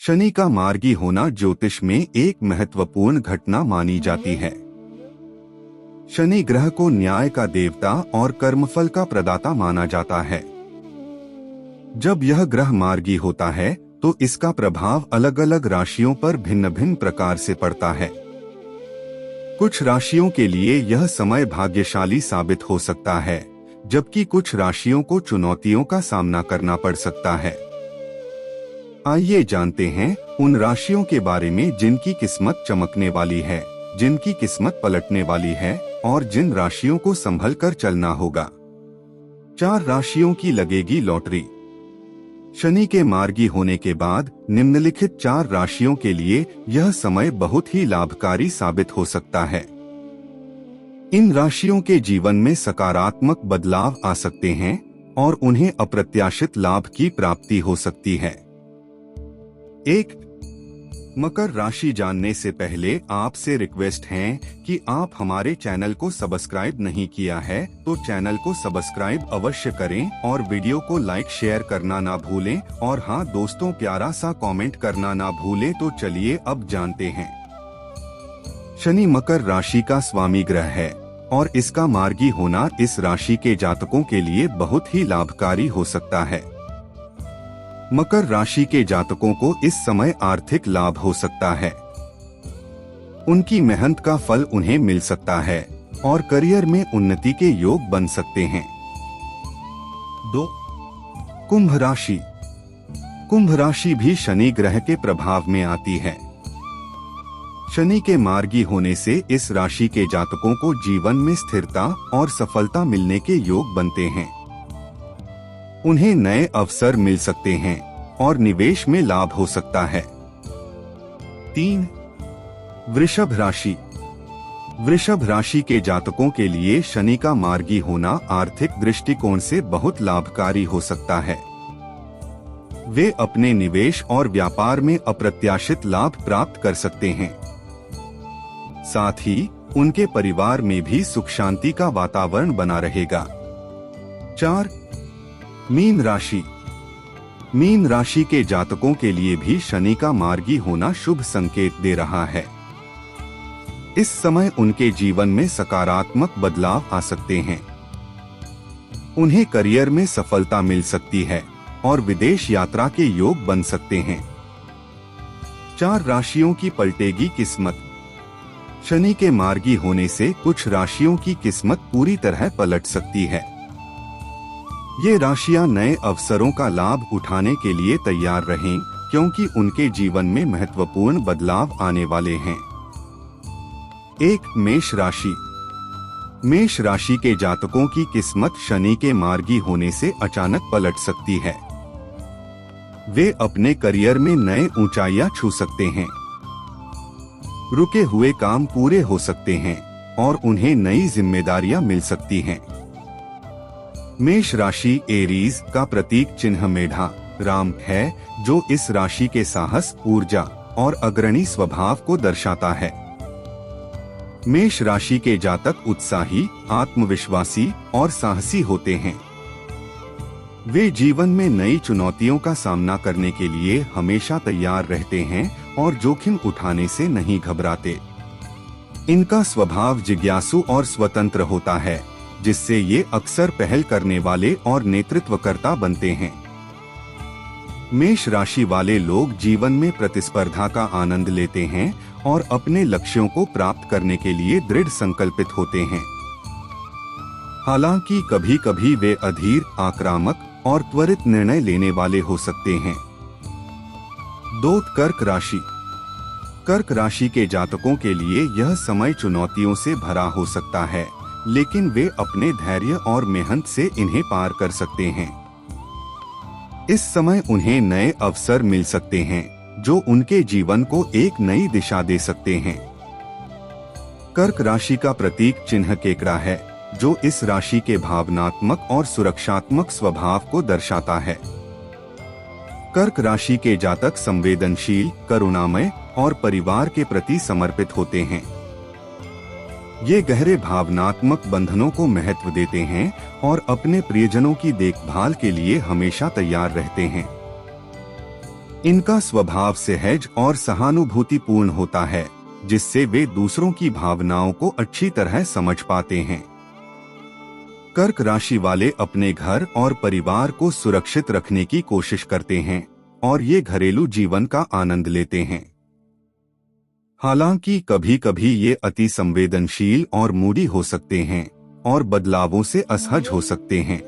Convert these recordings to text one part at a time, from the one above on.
शनि का मार्गी होना ज्योतिष में एक महत्वपूर्ण घटना मानी जाती है। शनि ग्रह को न्याय का देवता और कर्मफल का प्रदाता माना जाता है। जब यह ग्रह मार्गी होता है तो इसका प्रभाव अलग अलग राशियों पर भिन्न भिन्न प्रकार से पड़ता है। कुछ राशियों के लिए यह समय भाग्यशाली साबित हो सकता है, जबकि कुछ राशियों को चुनौतियों का सामना करना पड़ सकता है। आइए जानते हैं उन राशियों के बारे में जिनकी किस्मत चमकने वाली है, जिनकी किस्मत पलटने वाली है और जिन राशियों को संभल कर चलना होगा। 4 राशियों की लगेगी लॉटरी। शनि के मार्गी होने के बाद निम्नलिखित 4 राशियों के लिए यह समय बहुत ही लाभकारी साबित हो सकता है। इन राशियों के जीवन में सकारात्मक बदलाव आ सकते हैं और उन्हें अप्रत्याशित लाभ की प्राप्ति हो सकती है। 1. मकर राशि। जानने से पहले आपसे रिक्वेस्ट है कि आप हमारे चैनल को सब्सक्राइब नहीं किया है तो चैनल को सब्सक्राइब अवश्य करें और वीडियो को लाइक शेयर करना ना भूलें और हाँ दोस्तों, प्यारा सा कमेंट करना ना भूलें। तो चलिए अब जानते हैं। शनि मकर राशि का स्वामी ग्रह है और इसका मार्गी होना इस राशि के जातकों के लिए बहुत ही लाभकारी हो सकता है। मकर राशि के जातकों को इस समय आर्थिक लाभ हो सकता है। उनकी मेहनत का फल उन्हें मिल सकता है और करियर में उन्नति के योग बन सकते हैं। 2. कुंभ राशि। कुंभ राशि भी शनि ग्रह के प्रभाव में आती है। शनि के मार्गी होने से इस राशि के जातकों को जीवन में स्थिरता और सफलता मिलने के योग बनते हैं। उन्हें नए अवसर मिल सकते हैं और निवेश में लाभ हो सकता है। 3. वृषभ राशि। वृषभ राशि के जातकों के लिए शनि का मार्गी होना आर्थिक दृष्टिकोण से बहुत लाभकारी हो सकता है। वे अपने निवेश और व्यापार में अप्रत्याशित लाभ प्राप्त कर सकते हैं। साथ ही उनके परिवार में भी सुख शांति का वातावरण बना रहेगा। 4. मीन राशि। मीन राशि के जातकों के लिए भी शनि का मार्गी होना शुभ संकेत दे रहा है। इस समय उनके जीवन में सकारात्मक बदलाव आ सकते हैं। उन्हें करियर में सफलता मिल सकती है और विदेश यात्रा के योग बन सकते हैं। 4 राशियों की पलटेगी किस्मत। शनि के मार्गी होने से कुछ राशियों की किस्मत पूरी तरह पलट सकती है। ये राशियां नए अवसरों का लाभ उठाने के लिए तैयार रहें, क्योंकि उनके जीवन में महत्वपूर्ण बदलाव आने वाले हैं। 1. मेष राशि। मेष राशि के जातकों की किस्मत शनि के मार्गी होने से अचानक पलट सकती है। वे अपने करियर में नए ऊंचाइयां छू सकते हैं। रुके हुए काम पूरे हो सकते हैं और उन्हें नई जिम्मेदारियां मिल सकती हैं। मेष राशि एरीज का प्रतीक चिन्ह मेढा राम है, जो इस राशि के साहस, ऊर्जा और अग्रणी स्वभाव को दर्शाता है। मेष राशि के जातक उत्साही, आत्मविश्वासी और साहसी होते हैं। वे जीवन में नई चुनौतियों का सामना करने के लिए हमेशा तैयार रहते हैं और जोखिम उठाने से नहीं घबराते। इनका स्वभाव जिज्ञासु और स्वतंत्र होता है, जिससे ये अक्सर पहल करने वाले और नेतृत्वकर्ता बनते हैं। मेष राशि वाले लोग जीवन में प्रतिस्पर्धा का आनंद लेते हैं और अपने लक्ष्यों को प्राप्त करने के लिए दृढ़ संकल्पित होते हैं। हालांकि कभी कभी वे अधीर, आक्रामक और त्वरित निर्णय लेने वाले हो सकते हैं। 2. कर्क राशि। कर्क राशि के जातकों के लिए यह समय चुनौतियों से भरा हो सकता है, लेकिन वे अपने धैर्य और मेहनत से इन्हें पार कर सकते हैं। इस समय उन्हें नए अवसर मिल सकते हैं, जो उनके जीवन को एक नई दिशा दे सकते हैं। कर्क राशि का प्रतीक चिन्ह केकड़ा है, जो इस राशि के भावनात्मक और सुरक्षात्मक स्वभाव को दर्शाता है। कर्क राशि के जातक संवेदनशील, करुणामय और परिवार के प्रति समर्पित होते हैं। ये गहरे भावनात्मक बंधनों को महत्व देते हैं और अपने प्रियजनों की देखभाल के लिए हमेशा तैयार रहते हैं। इनका स्वभाव सहज और सहानुभूतिपूर्ण होता है, जिससे वे दूसरों की भावनाओं को अच्छी तरह समझ पाते हैं। कर्क राशि वाले अपने घर और परिवार को सुरक्षित रखने की कोशिश करते हैं और ये घरेलू जीवन का आनंद लेते हैं। हालांकि कभी कभी ये अति संवेदनशील और मूडी हो सकते हैं और बदलावों से असहज हो सकते हैं।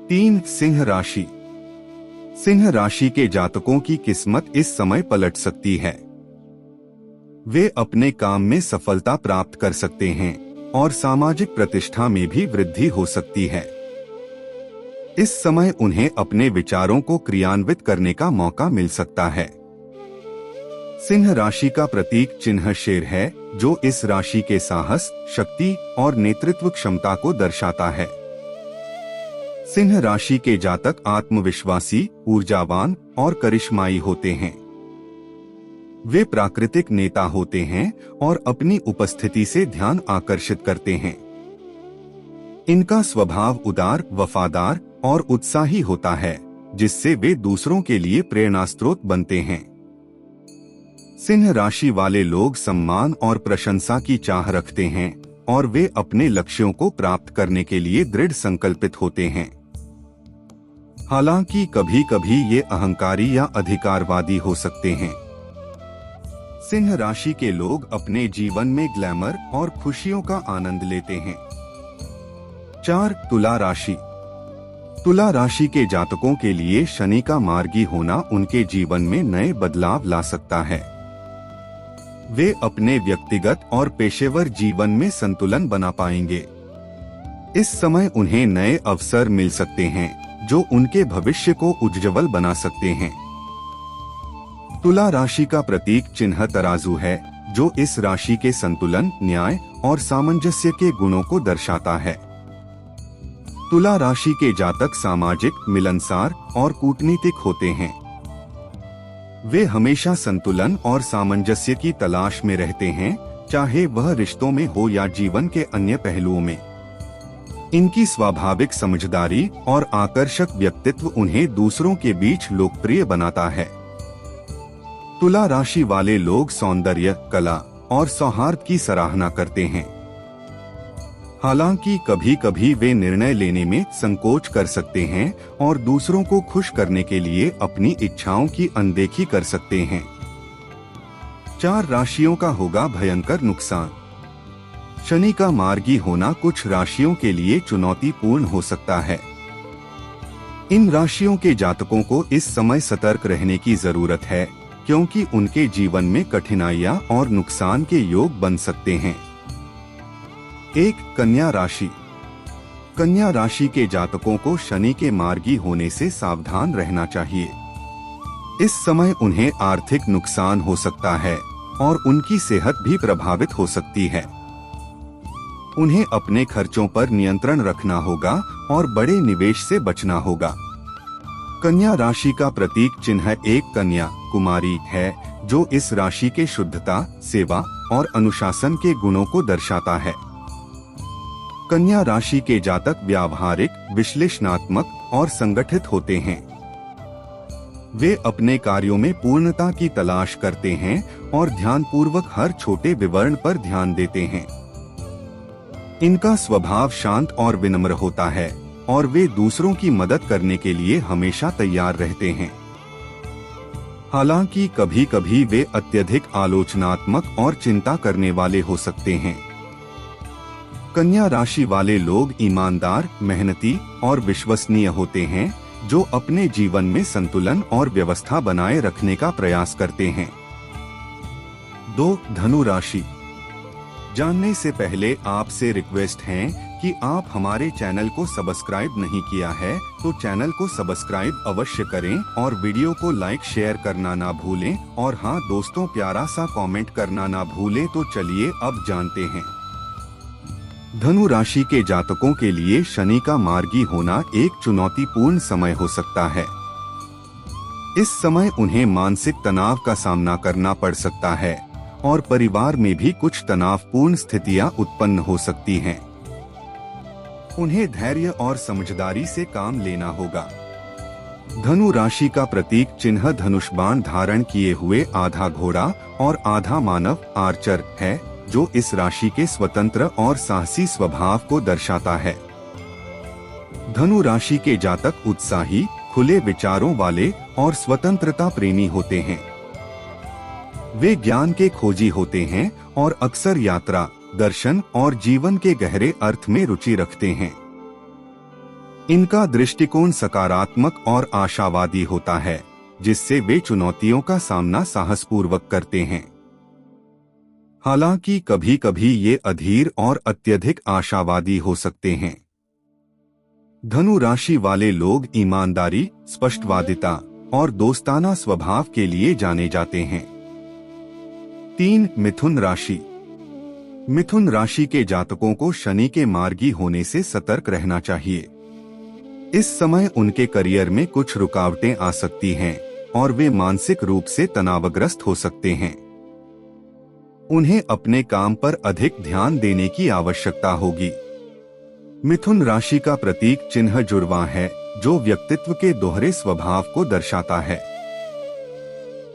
3. सिंह राशि। सिंह राशि के जातकों की किस्मत इस समय पलट सकती है। वे अपने काम में सफलता प्राप्त कर सकते हैं और सामाजिक प्रतिष्ठा में भी वृद्धि हो सकती है। इस समय उन्हें अपने विचारों को क्रियान्वित करने का मौका मिल सकता है। सिंह राशि का प्रतीक चिन्ह शेर है, जो इस राशि के साहस, शक्ति और नेतृत्व क्षमता को दर्शाता है। सिंह राशि के जातक आत्मविश्वासी, ऊर्जावान और करिश्माई होते हैं। वे प्राकृतिक नेता होते हैं और अपनी उपस्थिति से ध्यान आकर्षित करते हैं। इनका स्वभाव उदार, वफादार और उत्साही होता है, जिससे वे दूसरों के लिए प्रेरणास्रोत बनते हैं। सिंह राशि वाले लोग सम्मान और प्रशंसा की चाह रखते हैं और वे अपने लक्ष्यों को प्राप्त करने के लिए दृढ़ संकल्पित होते हैं। हालांकि कभी कभी ये अहंकारी या अधिकारवादी हो सकते हैं। सिंह राशि के लोग अपने जीवन में ग्लैमर और खुशियों का आनंद लेते हैं। 4. तुला राशि। तुला राशि के जातकों के लिए शनि का मार्गी होना उनके जीवन में नए बदलाव ला सकता है। वे अपने व्यक्तिगत और पेशेवर जीवन में संतुलन बना पाएंगे। इस समय उन्हें नए अवसर मिल सकते हैं जो उनके भविष्य को उज्ज्वल बना सकते हैं। तुला राशि का प्रतीक चिन्ह तराजू है, जो इस राशि के संतुलन, न्याय और सामंजस्य के गुणों को दर्शाता है। तुला राशि के जातक सामाजिक, मिलनसार और कूटनीतिक होते हैं। वे हमेशा संतुलन और सामंजस्य की तलाश में रहते हैं, चाहे वह रिश्तों में हो या जीवन के अन्य पहलुओं में। इनकी स्वाभाविक समझदारी और आकर्षक व्यक्तित्व उन्हें दूसरों के बीच लोकप्रिय बनाता है। तुला राशि वाले लोग सौंदर्य, कला और सौहार्द की सराहना करते हैं। हालांकि कभी कभी वे निर्णय लेने में संकोच कर सकते हैं और दूसरों को खुश करने के लिए अपनी इच्छाओं की अनदेखी कर सकते हैं। 4 राशियों का होगा भयंकर नुकसान। शनि का मार्गी होना कुछ राशियों के लिए चुनौतीपूर्ण हो सकता है। इन राशियों के जातकों को इस समय सतर्क रहने की जरूरत है, क्योंकि उनके जीवन में कठिनाइयां और नुकसान के योग बन सकते हैं। 1. कन्या राशि। कन्या राशि के जातकों को शनि के मार्गी होने से सावधान रहना चाहिए। इस समय उन्हें आर्थिक नुकसान हो सकता है और उनकी सेहत भी प्रभावित हो सकती है। उन्हें अपने खर्चों पर नियंत्रण रखना होगा और बड़े निवेश से बचना होगा। कन्या राशि का प्रतीक चिन्ह एक कन्या, कुमारी है, जो इस राशि के शुद्धता, सेवा और अनुशासन के गुणों को दर्शाता है। कन्या राशि के जातक व्यावहारिक, विश्लेषणात्मक और संगठित होते हैं। वे अपने कार्यों में पूर्णता की तलाश करते हैं और ध्यानपूर्वक हर छोटे विवरण पर ध्यान देते हैं। इनका स्वभाव शांत और विनम्र होता है और वे दूसरों की मदद करने के लिए हमेशा तैयार रहते हैं। हालांकि कभी कभी वे अत्यधिक आलोचनात्मक और चिंता करने वाले हो सकते हैं। कन्या राशि वाले लोग ईमानदार, मेहनती और विश्वसनीय होते हैं, जो अपने जीवन में संतुलन और व्यवस्था बनाए रखने का प्रयास करते हैं। 2. धनु राशि। जानने से पहले आपसे रिक्वेस्ट है कि आप हमारे चैनल को सब्सक्राइब नहीं किया है तो चैनल को सब्सक्राइब अवश्य करें और वीडियो को लाइक शेयर करना ना भूलें और हाँ दोस्तों, प्यारा सा कमेंट करना ना भूलें। तो चलिए अब जानते हैं। धनु राशि के जातकों के लिए शनि का मार्गी होना एक चुनौतीपूर्ण समय हो सकता है। इस समय उन्हें मानसिक तनाव का सामना करना पड़ सकता है और परिवार में भी कुछ तनावपूर्ण स्थितियां उत्पन्न हो सकती हैं। उन्हें धैर्य और समझदारी से काम लेना होगा। धनु राशि का प्रतीक चिन्ह धनुष बाण धारण किए हुए आधा घोड़ा और आधा मानव आर्चर है, जो इस राशि के स्वतंत्र और साहसी स्वभाव को दर्शाता है। धनु राशि के जातक उत्साही, खुले विचारों वाले और स्वतंत्रता प्रेमी होते हैं। वे ज्ञान के खोजी होते हैं और अक्सर यात्रा, दर्शन और जीवन के गहरे अर्थ में रुचि रखते हैं। इनका दृष्टिकोण सकारात्मक और आशावादी होता है, जिससे वे चुनौतियों का सामना साहसपूर्वक करते हैं। हालांकि कभी-कभी ये अधीर और अत्यधिक आशावादी हो सकते हैं। धनु राशि वाले लोग ईमानदारी, स्पष्टवादिता और दोस्ताना स्वभाव के लिए जाने जाते हैं। 3. मिथुन राशि। मिथुन राशि के जातकों को शनि के मार्गी होने से सतर्क रहना चाहिए। इस समय उनके करियर में कुछ रुकावटें आ सकती हैं और वे मानसिक रूप से तनावग्रस्त हो सकते हैं। उन्हें अपने काम पर अधिक ध्यान देने की आवश्यकता होगी। मिथुन राशि का प्रतीक चिन्ह जुड़वां है, जो व्यक्तित्व के दोहरे स्वभाव को दर्शाता है।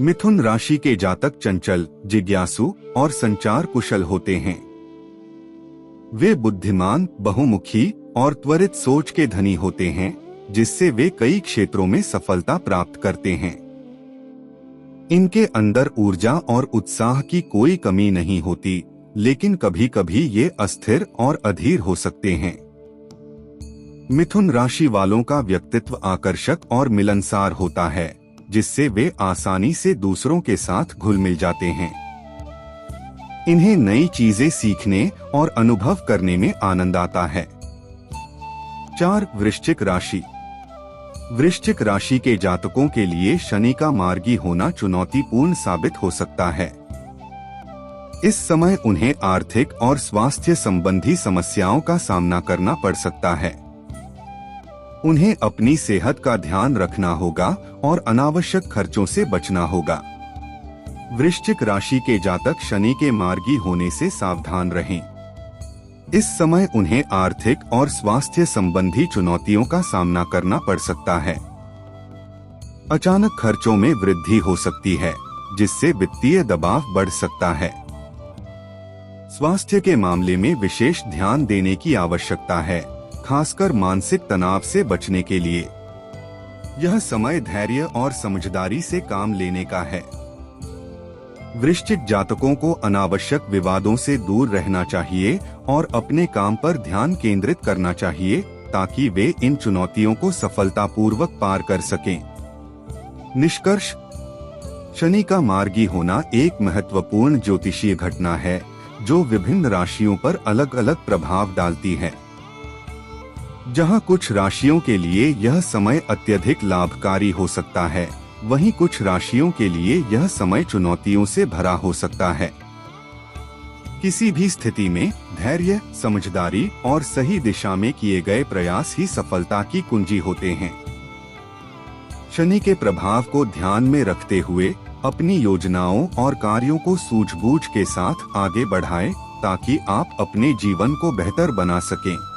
मिथुन राशि के जातक चंचल, जिज्ञासु और संचार कुशल होते हैं। वे बुद्धिमान, बहुमुखी और त्वरित सोच के धनी होते हैं, जिससे वे कई क्षेत्रों में सफलता प्राप्त करते हैं। इनके अंदर ऊर्जा और उत्साह की कोई कमी नहीं होती, लेकिन कभी-कभी ये अस्थिर और अधीर हो सकते हैं। मिथुन राशि वालों का व्यक्तित्व आकर्षक और मिलनसार होता है, जिससे वे आसानी से दूसरों के साथ घुल मिल जाते हैं। इन्हें नई चीजें सीखने और अनुभव करने में आनंद आता है। 4. वृश्चिक राशि। वृश्चिक राशि के जातकों के लिए शनि का मार्गी होना चुनौतीपूर्ण साबित हो सकता है। इस समय उन्हें आर्थिक और स्वास्थ्य संबंधी समस्याओं का सामना करना पड़ सकता है। उन्हें अपनी सेहत का ध्यान रखना होगा और अनावश्यक खर्चों से बचना होगा। वृश्चिक राशि के जातक शनि के मार्गी होने से सावधान रहें। इस समय उन्हें आर्थिक और स्वास्थ्य संबंधी चुनौतियों का सामना करना पड़ सकता है। अचानक खर्चों में वृद्धि हो सकती है, जिससे वित्तीय दबाव बढ़ सकता है। स्वास्थ्य के मामले में विशेष ध्यान देने की आवश्यकता है, खासकर मानसिक तनाव से बचने के लिए। यह समय धैर्य और समझदारी से काम लेने का है। वृश्चिक जातकों को अनावश्यक विवादों से दूर रहना चाहिए और अपने काम पर ध्यान केंद्रित करना चाहिए, ताकि वे इन चुनौतियों को सफलतापूर्वक पार कर सकें। निष्कर्ष: शनि का मार्गी होना एक महत्वपूर्ण ज्योतिषीय घटना है, जो विभिन्न राशियों पर अलग अलग प्रभाव डालती है। जहां कुछ राशियों के लिए यह समय अत्यधिक लाभकारी हो सकता है, वहीं कुछ राशियों के लिए यह समय चुनौतियों से भरा हो सकता है। किसी भी स्थिति में धैर्य, समझदारी और सही दिशा में किए गए प्रयास ही सफलता की कुंजी होते हैं। शनि के प्रभाव को ध्यान में रखते हुए अपनी योजनाओं और कार्यों को सूझबूझ के साथ आगे बढ़ाएं, ताकि आप अपने जीवन को बेहतर बना सकें।